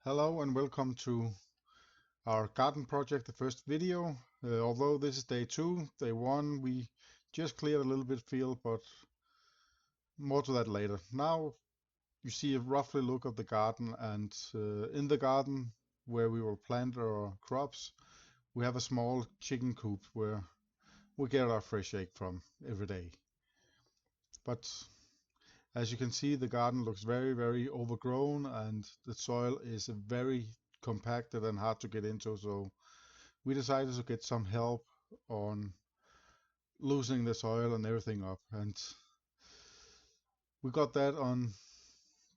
Hello and welcome to our garden project, the first video. Although this is day 2, day 1 we just cleared a little bit field, but more to that later. Now you see a roughly look of the garden, and in the garden where we will plant our crops, we have a small chicken coop where we get our fresh egg from every day. But as you can see, the garden looks very overgrown, and the soil is very compacted and hard to get into, so we decided to get some help on loosening the soil and everything up. And we got that on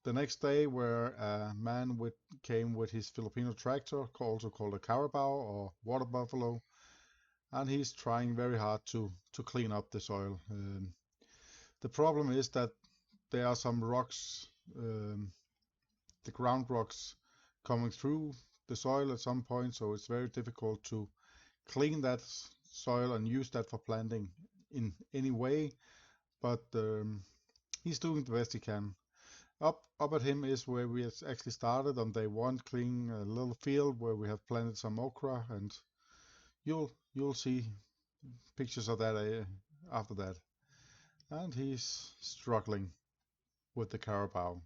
the next day, where a man came with his Filipino tractor, also called a carabao or water buffalo, and he's trying very hard to clean up the soil. The problem is that there are some rocks, the ground rocks, coming through the soil at some point, so it's very difficult to clean that soil and use that for planting in any way. But he's doing the best he can. Up at him is where we actually started on day 1, cleaning a little field where we have planted some okra, and you'll see pictures of that after that. And he's struggling with the carabao.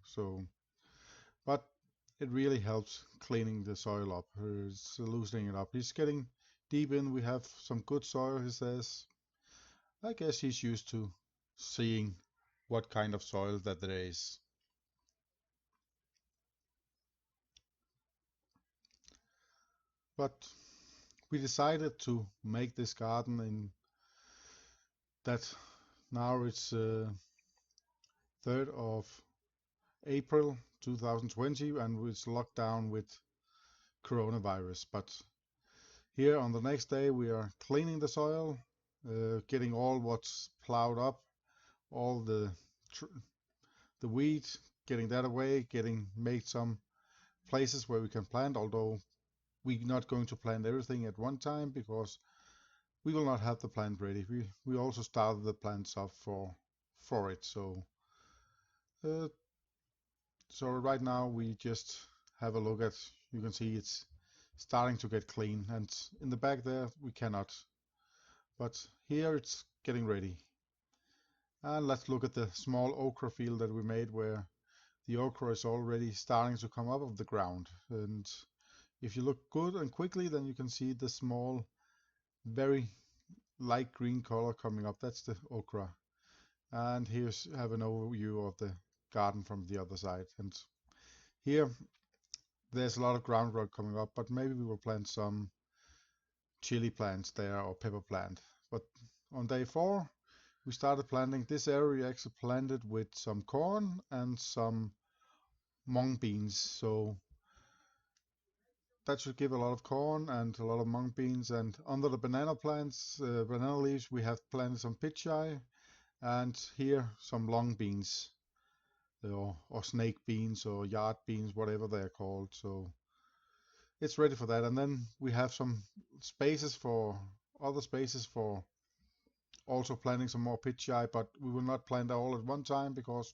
But it really helps cleaning the soil up. It's loosening it up. He's getting deep in. We have some good soil, he says. I guess he's used to seeing what kind of soil that there is. But we decided to make this garden in that now it's 3rd of April 2020, and it's locked down with coronavirus. But here on the next day we are cleaning the soil, getting all what's plowed up, all the weed, getting that away, getting made some places where we can plant, although we're not going to plant everything at one time because we will not have the plant ready. We also started the plants up for it. Uh, so right now we just have a look at, you can see it's starting to get clean, and in the back there we cannot, but here it's getting ready. And let's look at the small okra field that we made, where the okra is already starting to come up of the ground. And if you look good and quickly, then you can see the small, very light green color coming up. That's the okra. And here's have an overview of the garden from the other side. And here there's a lot of groundwork coming up, but maybe we will plant some chili plants there or pepper plant. But on day 4 we started planting. This area actually planted with some corn and some mung beans, so that should give a lot of corn and a lot of mung beans. And under the banana plants, banana leaves, we have planted some pitchai, and here some long beans, or snake beans or yard beans, whatever they're called. So it's ready for that. And then we have some other spaces for also planting some more pitchai, but we will not plant all at one time, because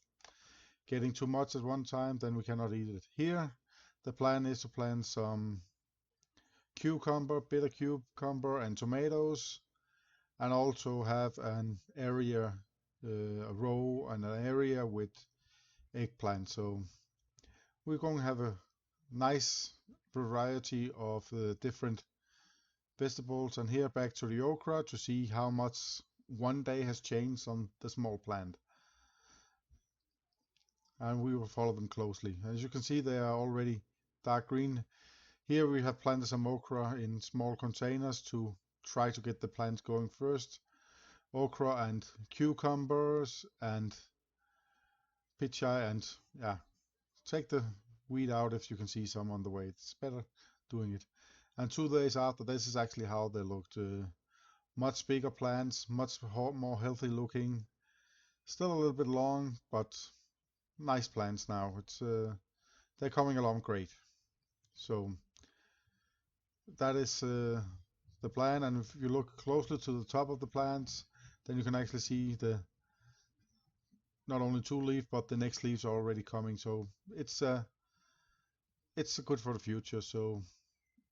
getting too much at one time, then we cannot eat it. Here the plan is to plant some cucumber, bitter cucumber, and tomatoes, and also have an area, a row and an area with eggplant. So we're going to have a nice variety of different vegetables. And here back to the okra to see how much one day has changed on the small plant, and we will follow them closely. As you can see, they are already dark green. Here we have planted some okra in small containers to try to get the plants going first. Okra and cucumbers and pitchai, and yeah, take the weed out if you can see some on the way. It's better doing it. And 2 days after, this is actually how they looked. Much bigger plants, much more healthy looking. Still a little bit long, but nice plants now. They're coming along great. So that is the plan. And if you look closely to the top of the plants, then you can actually see the not only 2 leaf, but the next leaves are already coming. So it's it's good for the future. So